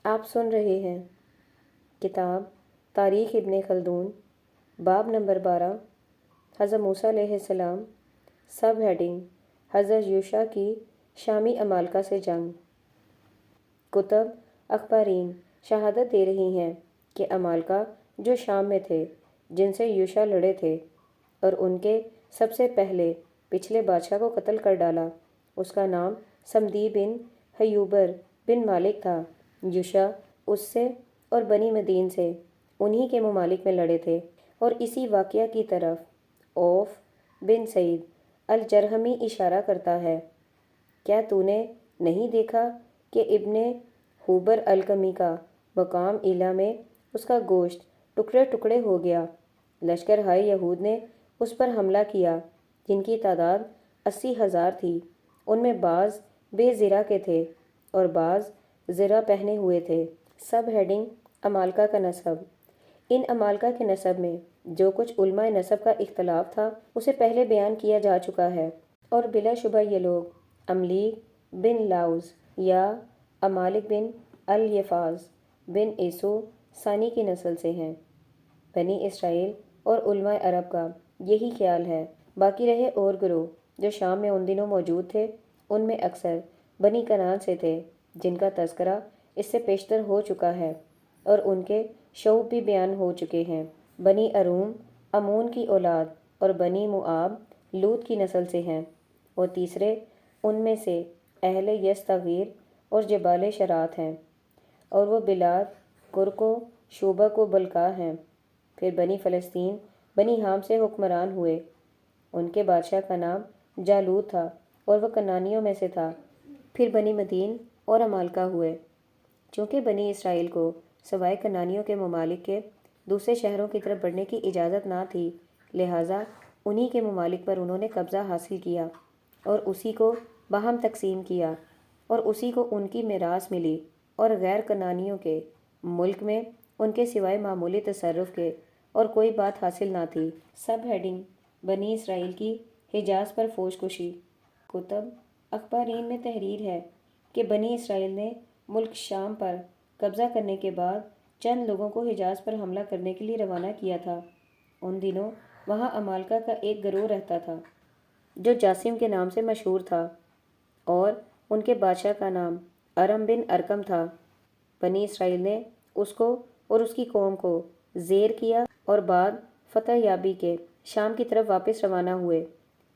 آپ سن رہے ہیں کتاب تاریخ ابن خلدون، باب نمبر 12، حضرت موسیٰ علیہ السلام، سب ہیڈنگ حضرت یوشع کی شامی عمالقہ سے جنگ۔ کتب اخبارین شہادت دے رہی ہیں کہ عمالقہ جو شام میں تھے، جن سے یوشع لڑے تھے اور ان کے سب سے پچھلے بادشاہ کو قتل کر ڈالا، اس کا نام سمدی بن حیوبر بن مالک تھا۔ یوشع اس سے اور بنی مدین سے انہی کے ممالک میں لڑے تھے، اور اسی واقعہ کی طرف اوف بن سعید الجرہمی اشارہ کرتا ہے۔ کیا تو نے نہیں دیکھا کہ ابن حوبر الکمی کا مقام ایلا میں اس کا گوشت ٹکڑے ٹکڑے ہو گیا؟ لشکر ہائے یہود نے اس پر حملہ کیا، جن کی تعداد 80,000 تھی۔ ان میں بعض بے زرہ کے تھے اور بعض زرہ پہنے ہوئے تھے۔ سب ہیڈنگ عمالقہ کا نسب۔ ان عمالقہ کے نسب میں جو کچھ علماء نسب کا اختلاف تھا، اسے پہلے بیان کیا جا چکا ہے، اور بلا شبہ یہ لوگ عملیق بن لاؤز یا عمالق بن الیفاز بن ایسو ثانی کی نسل سے ہیں۔ بنی اسرائیل اور علماء عرب کا یہی خیال ہے۔ باقی رہے اور گروہ جو شام میں ان دنوں موجود تھے، ان میں اکثر بنی کنعان سے تھے، جن کا تذکرہ اس سے پیشتر ہو چکا ہے اور ان کے شعوب بھی بیان ہو چکے ہیں۔ بنی اروم امون کی اولاد اور بنی موآب لوط کی نسل سے ہیں، اور تیسرے ان میں سے اہل یستغیر اور جبال شرات ہیں، اور وہ بلاد کرک و شوبک و بلقاء ہیں۔ پھر بنی فلسطین بنی حام سے حکمران ہوئے۔ ان کے بادشاہ کا نام جالوت تھا اور وہ کنانیوں میں سے تھا۔ پھر بنی مدین اور عمالقہ ہوئے۔ چونکہ بنی اسرائیل کو سوائے کنانیوں کے ممالک کے دوسرے شہروں کی طرف بڑھنے کی اجازت نہ تھی، لہٰذا انہی کے ممالک پر انہوں نے قبضہ حاصل کیا اور اسی کو باہم تقسیم کیا، اور اسی کو ان کی میراث ملی، اور غیر کنانیوں کے ملک میں ان کے سوائے معمولی تصرف کے اور کوئی بات حاصل نہ تھی۔ سب ہیڈنگ بنی اسرائیل کی حجاز پر فوج کشی۔ کتب اخبارین میں تحریر ہے کہ بنی اسرائیل نے ملک شام پر قبضہ کرنے کے بعد چند لوگوں کو حجاز پر حملہ کرنے کے لیے روانہ کیا تھا۔ ان دنوں وہاں عمالقہ کا ایک گروہ رہتا تھا جو جاسم کے نام سے مشہور تھا، اور ان کے بادشاہ کا نام ارم بن ارکم تھا۔ بنی اسرائیل نے اس کو اور اس کی قوم کو زیر کیا اور بعد فتح یابی کے شام کی طرف واپس روانہ ہوئے،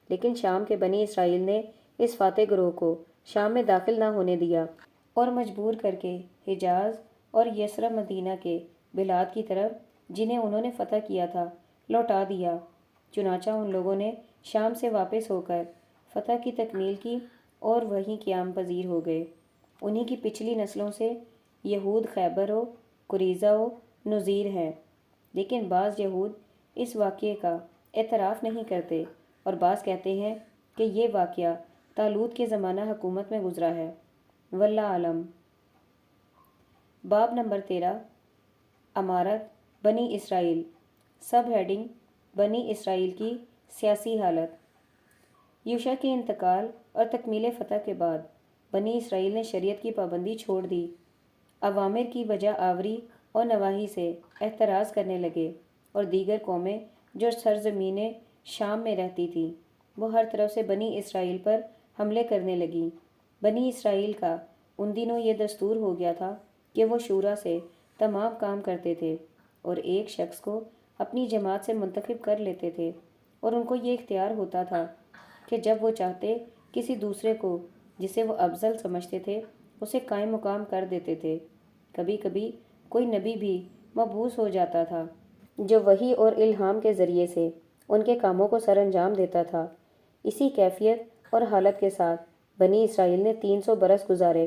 لیکن شام کے بنی اسرائیل نے اس فاتح گروہ کو شام میں داخل نہ ہونے دیا اور مجبور کر کے حجاز اور یثرب مدینہ کے بلاد کی طرف، جنہیں انہوں نے فتح کیا تھا، لوٹا دیا۔ چنانچہ ان لوگوں نے شام سے واپس ہو کر فتح کی تکمیل کی اور وہیں قیام پذیر ہو گئے۔ انہی کی پچھلی نسلوں سے یہود خیبر و قریظہ و نذیر ہیں، لیکن بعض یہود اس واقعے کا اعتراف نہیں کرتے، اور بعض کہتے ہیں کہ یہ واقعہ طالوت کے زمانہ حکومت میں گزرا ہے۔ واللہ اعلم۔ باب نمبر 13، امارت بنی اسرائیل۔ سب ہیڈنگ بنی اسرائیل کی سیاسی حالت۔ یوشع کے انتقال اور تکمیل فتح کے بعد بنی اسرائیل نے شریعت کی پابندی چھوڑ دی۔ اوامر کی وجہ آوری اور نواحی سے احتراز کرنے لگے، اور دیگر قومیں جو سرزمین شام میں رہتی تھیں، وہ ہر طرف سے بنی اسرائیل پر حملے کرنے لگیں۔ بنی اسرائیل کا ان دنوں یہ دستور ہو گیا تھا کہ وہ شورا سے تمام کام کرتے تھے اور ایک شخص کو اپنی جماعت سے منتخب کر لیتے تھے، اور ان کو یہ اختیار ہوتا تھا کہ جب وہ چاہتے کسی دوسرے کو جسے وہ افضل سمجھتے تھے اسے قائم مقام کر دیتے تھے۔ کبھی کبھی کوئی نبی بھی مبعوث ہو جاتا تھا جو وحی اور الہام کے ذریعے سے ان کے کاموں کو سر انجام دیتا تھا۔ اسی کیفیت اور حالت کے ساتھ بنی اسرائیل نے 300 برس گزارے،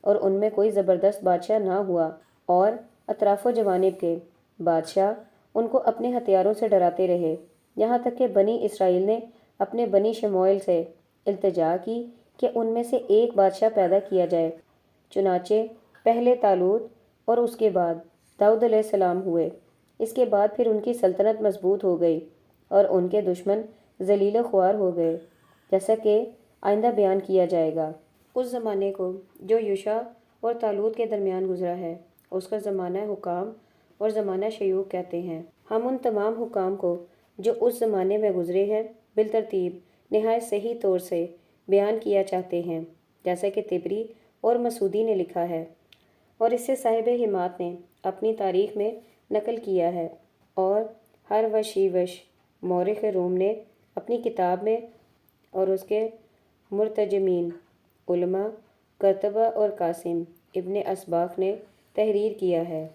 اور ان میں کوئی زبردست بادشاہ نہ ہوا، اور اطراف و جوانب کے بادشاہ ان کو اپنے ہتھیاروں سے ڈراتے رہے، یہاں تک کہ بنی اسرائیل نے اپنے بنی شموئیل سے التجا کی کہ ان میں سے ایک بادشاہ پیدا کیا جائے۔ چنانچہ پہلے طالوت اور اس کے بعد داؤد علیہ السلام ہوئے۔ اس کے بعد پھر ان کی سلطنت مضبوط ہو گئی اور ان کے دشمن ذلیل و خوار ہو گئے، جیسا کہ آئندہ بیان کیا جائے گا۔ اس زمانے کو جو یوشع اور طالوت کے درمیان گزرا ہے۔ اس کا زمانہ حکام اور زمانہ شیوخ کہتے ہیں۔ ہم ان تمام حکام کو جو اس زمانے میں گزرے ہیں بالترتیب نہایت صحیح طور سے بیان کیا چاہتے ہیں، جیسا کہ طبری اور مسعودی نے لکھا ہے، اور اس سے صاحب حمات نے اپنی تاریخ میں نقل کیا ہے، اور ہروشیوش مورخ روم نے اپنی کتاب میں، اور اس کے مرتجمین علماء قرطبہ اور قاسم ابن اسباق نے تحریر کیا ہے۔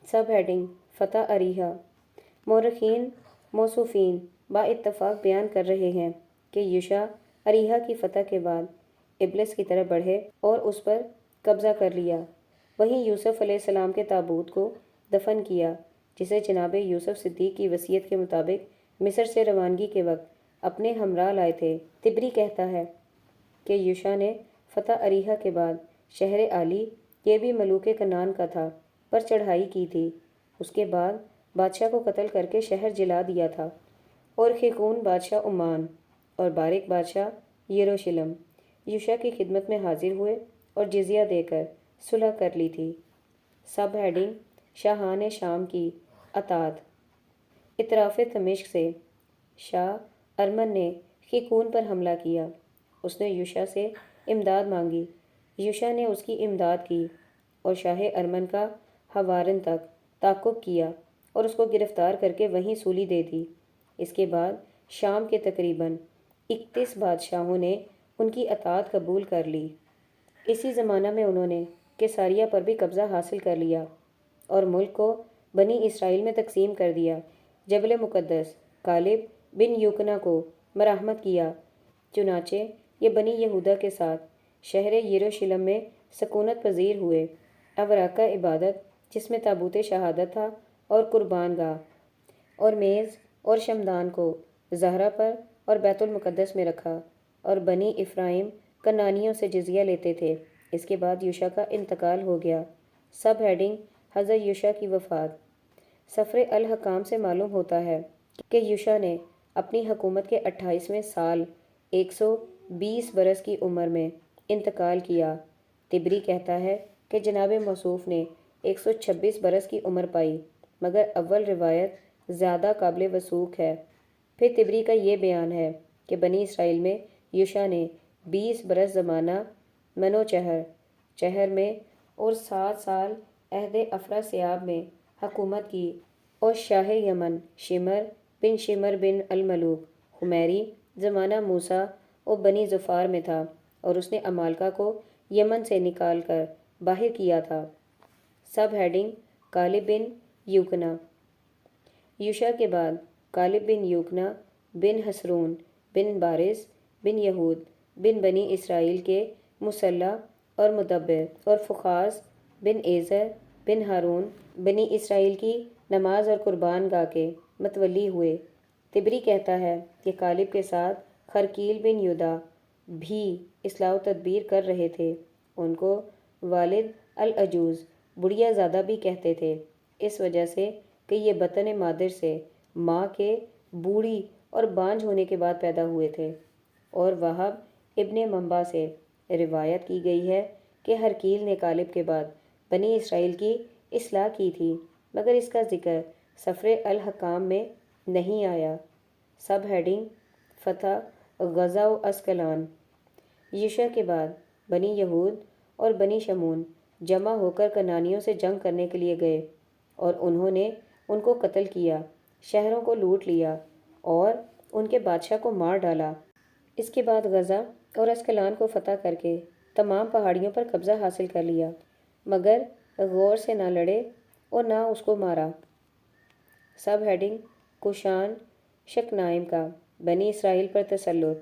سب ہیڈنگ فتح اریحہ۔ مورخین موصوفین با اتفاق بیان کر رہے ہیں کہ یوشع اریحہ کی فتح کے بعد ابلس کی طرف بڑھے اور اس پر قبضہ کر لیا۔ وہیں یوسف علیہ السلام کے تابوت کو دفن کیا، جسے جناب یوسف صدیق کی وصیت کے مطابق مصر سے روانگی کے وقت اپنے ہمراہ لائے تھے۔ طبری کہتا ہے کہ یوشع نے فتح اریحہ کے بعد شہر عالی، یہ بھی ملوک کنعان کا تھا، پر چڑھائی کی تھی۔ اس کے بعد بادشاہ کو قتل کر کے شہر جلا دیا تھا، اور خیقون بادشاہ عمان اور بارق بادشاہ یروشلم یوشع کی خدمت میں حاضر ہوئے اور جزیہ دے کر صلح کر لی تھی۔ سب ہیڈنگ شاہان شام کی اطاعت۔ اطراف دمشق سے شاہ ارمن نے خیقون پر حملہ کیا۔ اس نے یوشع سے امداد مانگی۔ یوشع نے اس کی امداد کی اور شاہ ارمن کا ہوارن تک تعقب کیا اور اس کو گرفتار کر کے وہیں سولی دے دی۔ اس کے بعد شام کے تقریباً 31 بادشاہوں نے ان کی اطاعت قبول کر لی۔ اسی زمانہ میں انہوں نے کیساریہ پر بھی قبضہ حاصل کر لیا اور ملک کو بنی اسرائیل میں تقسیم کر دیا۔ جبل مقدس کالب بن یوکنا کو مرحمت کیا، چنانچہ یہ بنی یہودہ کے ساتھ شہر یروشلم میں سکونت پذیر ہوئے۔ اوراق عبادت، جس میں تابوت شہادت تھا، اور قربان گاہ اور میز اور شمدان کو زہرہ پر اور بیت المقدس میں رکھا، اور بنی افرائیم کنعانیوں سے جزیہ لیتے تھے۔ اس کے بعد یوشع کا انتقال ہو گیا۔ سب ہیڈنگ حضرت یوشع کی وفات۔ سفر الحکام سے معلوم ہوتا ہے کہ یوشع نے اپنی حکومت کے 28ویں سال 120 برس کی عمر میں انتقال کیا۔ طبری کہتا ہے کہ جناب موصوف نے 126 برس کی عمر پائی، مگر اول روایت زیادہ قابل وثوق ہے۔ پھر طبری کا یہ بیان ہے کہ بنی اسرائیل میں یوشع نے 20 برس زمانہ منو چہر میں اور 7 سال عہد افراسیاب میں حکومت کی، اور شاہ یمن شمر بن الملوک حمیری زمانہ موسیٰ اور بنی ظفار میں تھا، اور اس نے عمالقہ کو یمن سے نکال کر باہر کیا تھا۔ سب ہیڈنگ کالب بن یوکنا۔ یوشع کے بعد کالب بن یوکنا بن حصرون بن بارس بن یہود بن بنی اسرائیل کے مسلح اور مدبر، اور فخاس بن ایزر بن ہارون بنی اسرائیل کی نماز اور قربان گاہ کے متولی ہوئے۔ طبری کہتا ہے کہ کالب کے ساتھ خرکیل بن یہودا بھی اصلاح و تدبیر کر رہے تھے۔ ان کو والد العجوز بڑھیا زادہ بھی کہتے تھے، اس وجہ سے کہ یہ بطن مادر سے ماں کے بوڑھی اور بانجھ ہونے کے بعد پیدا ہوئے تھے۔ اور وہب ابن منبع سے روایت کی گئی ہے کہ ہرکیل نے کالب کے بعد بنی اسرائیل کی اصلاح کی تھی، مگر اس کا ذکر سفر الحکام میں نہیں آیا۔ سب ہیڈنگ فتح غزہ و اسکلان۔ یوشع کے بعد بنی یہود اور بنی شمون جمع ہو کر کنعانیوں سے جنگ کرنے کے لیے گئے، اور انہوں نے ان کو قتل کیا، شہروں کو لوٹ لیا اور ان کے بادشاہ کو مار ڈالا۔ اس کے بعد غزہ اور اسکلان کو فتح کر کے تمام پہاڑیوں پر قبضہ حاصل کر لیا، مگر غور سے نہ لڑے اور نہ اس کو مارا۔ سب ہیڈنگ کوشان شکنائم کا بنی اسرائیل پر تسلط۔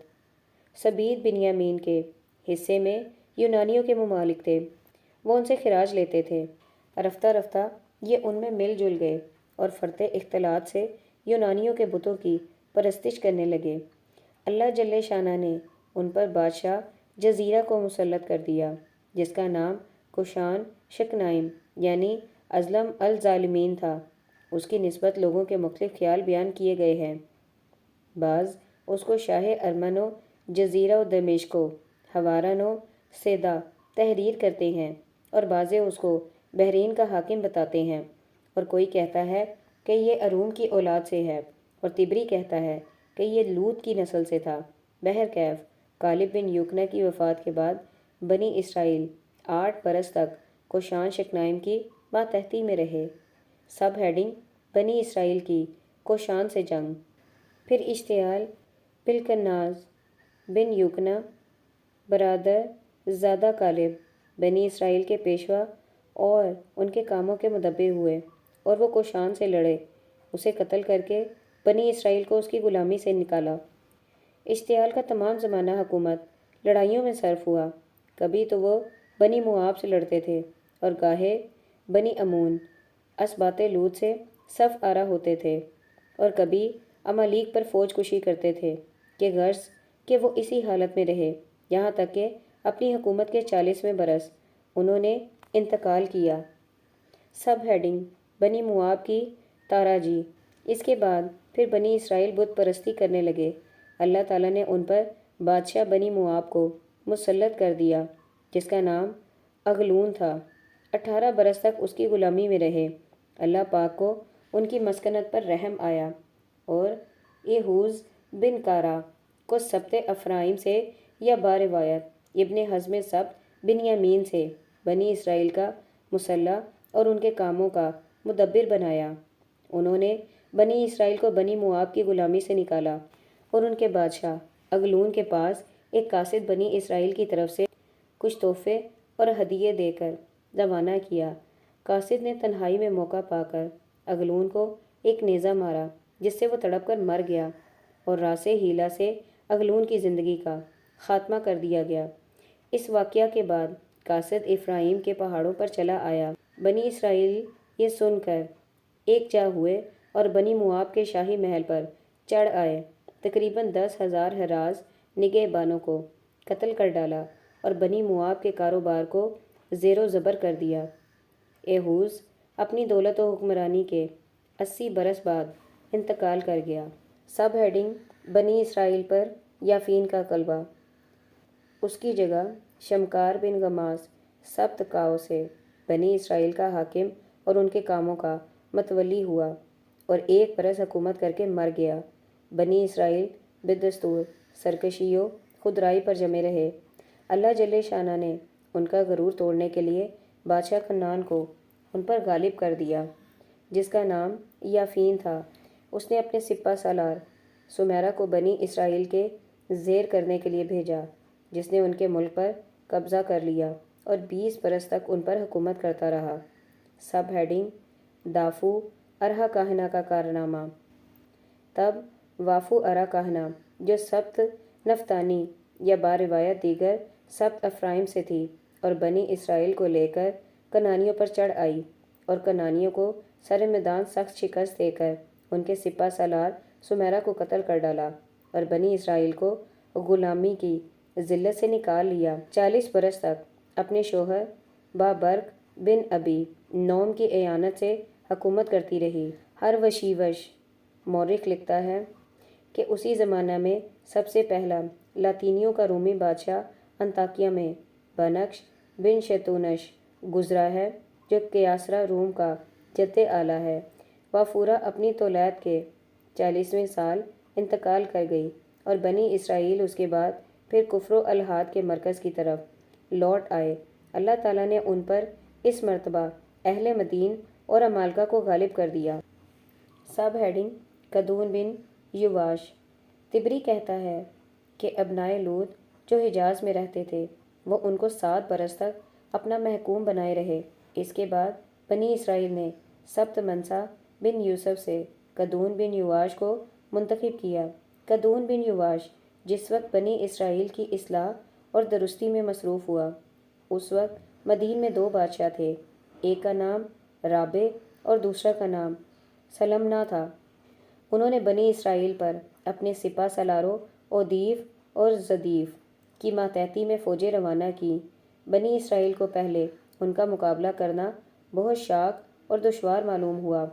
سبید بنیامین کے حصے میں یونانیوں کے ممالک تھے، وہ ان سے خراج لیتے تھے۔ رفتہ رفتہ یہ ان میں مل جل گئے اور فرط اختلاط سے یونانیوں کے بتوں کی پرستش کرنے لگے۔ اللہ جل شانہ نے ان پر بادشاہ جزیرہ کو مسلط کر دیا، جس کا نام کوشان شکنائم یعنی ازلم الظالمین تھا۔ اس کی نسبت لوگوں کے مختلف خیال بیان کیے گئے ہیں۔ بعض اس کو شاہ ارمن و جزیرہ و دمشق و ہوارن و سیدا تحریر کرتے ہیں، اور بعضے اس کو بحرین کا حاکم بتاتے ہیں، اور کوئی کہتا ہے کہ یہ اروم کی اولاد سے ہے، اور تبری کہتا ہے کہ یہ لوط کی نسل سے تھا۔ بہرکیف کالب بن یوکنا کی وفات کے بعد بنی اسرائیل 8 برس تک کوشان شکنائم کی ماتحتی میں رہے۔ سب ہیڈنگ: بنی اسرائیل کی کوشان سے جنگ۔ پھر اشتعال بالکناز بن یوکنا برادر زادہ کالب بنی اسرائیل کے پیشوا اور ان کے کاموں کے مدبر ہوئے، اور وہ کوشان سے لڑے، اسے قتل کر کے بنی اسرائیل کو اس کی غلامی سے نکالا۔ اشتعال کا تمام زمانہ حکومت لڑائیوں میں صرف ہوا۔ کبھی تو وہ بنی موآب سے لڑتے تھے، اور گاہے بنی امون اسباط لوط سے صف آرا ہوتے تھے، اور کبھی امالیک پر فوج کشی کرتے تھے، کہ غرض کہ وہ اسی حالت میں رہے یہاں تک کہ اپنی حکومت کے 40ویں برس انہوں نے انتقال کیا۔ سب ہیڈنگ: بنی موآب کی تاراجی۔ اس کے بعد پھر بنی اسرائیل بت پرستی کرنے لگے۔ اللہ تعالیٰ نے ان پر بادشاہ بنی موآب کو مسلط کر دیا، جس کا نام اغلون تھا۔ 18 برس تک اس کی غلامی میں رہے۔ اللہ پاک کو ان کی مسکنت پر رحم آیا، اور یہوز بن کارا کو سبط افرائیم سے یا باروایت ابن حزم سبط بنیامین سے بنی اسرائیل کا مسلح اور ان کے کاموں کا مدبر بنایا۔ انہوں نے بنی اسرائیل کو بنی موآب کی غلامی سے نکالا، اور ان کے بادشاہ اغلون کے پاس ایک قاصد بنی اسرائیل کی طرف سے کچھ تحفے اور ہدیے دے کر روانہ کیا۔ قاصد نے تنہائی میں موقع پا کر اغلون کو ایک نیزہ مارا، جس سے وہ تڑپ کر مر گیا، اور راس ہیلا سے اغلون کی زندگی کا خاتمہ کر دیا گیا۔ اس واقعہ کے بعد قاصد افرائیم کے پہاڑوں پر چلا آیا۔ بنی اسرائیل یہ سن کر ایک جا ہوئے اور بنی موآب کے شاہی محل پر چڑھ آئے۔ تقریباً 10,000 حراس نگہبانوں کو قتل کر ڈالا، اور بنی موآب کے کاروبار کو زیر و زبر کر دیا۔ یہوز اپنی دولت و حکمرانی کے 80 برس بعد انتقال کر گیا۔ سب ہیڈنگ: بنی اسرائیل پر یافین کا غلبہ۔ اس کی جگہ شمکار بن گماس سبط کاؤ سے بنی اسرائیل کا حاکم اور ان کے کاموں کا متولی ہوا، اور 1 برس حکومت کر کے مر گیا۔ بنی اسرائیل بدستور سرکشی و خودرأئی پر جمے رہے۔ اللہ جل شانہ نے ان کا غرور توڑنے کے لیے بادشاہ کنعان کو ان پر غالب کر دیا، جس کا نام یافین تھا۔ اس نے اپنے سپہ سالار سمیرا کو بنی اسرائیل کے زیر کرنے کے لیے بھیجا، جس نے ان کے ملک پر قبضہ کر لیا اور 20 برس تک ان پر حکومت کرتا رہا۔ سب ہیڈنگ: دافو ارہا کاہنہ کا کارنامہ۔ تب وافو ارا کاہنہ، جو سبط نفتانی یا باروایت دیگر سبط افرائیم سے تھی، اور بنی اسرائیل کو لے کر کنعانیوں پر چڑھ آئی، اور کنعانیوں کو سر میدان سخت شکست دے کر ان کے سپہ سالار سمیرا کو قتل کر ڈالا، اور بنی اسرائیل کو غلامی کی ذلت سے نکال لیا۔ 40 برس تک اپنے شوہر بابرک بن ابی نوم کی اعانت سے حکومت کرتی رہی۔ ہر وشیوش مورخ لکھتا ہے کہ اسی زمانہ میں سب سے پہلا لاطینیوں کا رومی بادشاہ انطاکیہ میں بنکش بن شیطونش گزرا ہے، جو قیاصرہ روم کا جد اعلیٰ ہے۔ وافورہ اپنی تولیت کے 40ویں سال انتقال کر گئی، اور بنی اسرائیل اس کے بعد پھر کفر و الحاد کے مرکز کی طرف لوٹ آئے۔ اللہ تعالیٰ نے ان پر اس مرتبہ اہل مدین اور عمالقہ کو غالب کر دیا۔ سب ہیڈنگ: کدون بن یواش۔ تبری کہتا ہے کہ ابنائے لوط جو حجاز میں رہتے تھے، وہ ان کو 7 برس تک اپنا محکوم بنائے رہے۔ اس کے بعد بنی اسرائیل نے سبط منسا بن یوسف سے کدون بن یواش کو منتخب کیا۔ کدون بن یواش جس وقت بنی اسرائیل کی اصلاح اور درستی میں مصروف ہوا، اس وقت مدین میں 2 بادشاہ تھے، ایک کا نام رابع اور دوسرا کا نام سلمنا تھا۔ انہوں نے بنی اسرائیل پر اپنے سپہ سالاروں اودیف اور زدیف کی ماتحتی میں فوجیں روانہ کیں۔ بنی اسرائیل کو پہلے ان کا مقابلہ کرنا بہت شاق اور دشوار معلوم ہوا،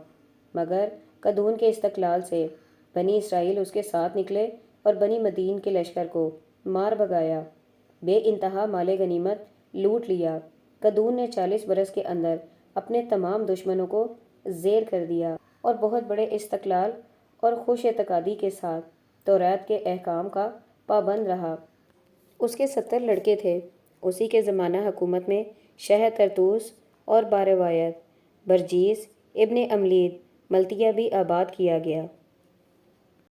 مگر کدون کے استقلال سے بنی اسرائیل اس کے ساتھ نکلے اور بنی مدین کے لشکر کو مار بھگایا، بے انتہا مال غنیمت لوٹ لیا، قدون نے 40 برس کے اندر اپنے تمام دشمنوں کو زیر کر دیا اور بہت بڑے استقلال اور خوش اعتقادی کے ساتھ توریت کے احکام کا پابند رہا۔ اس کے 70 لڑکے تھے۔ اسی کے زمانہ حکومت میں شہ طرطوس اور باروایت برجیس ابن املید ملتیہ بھی آباد کیا گیا۔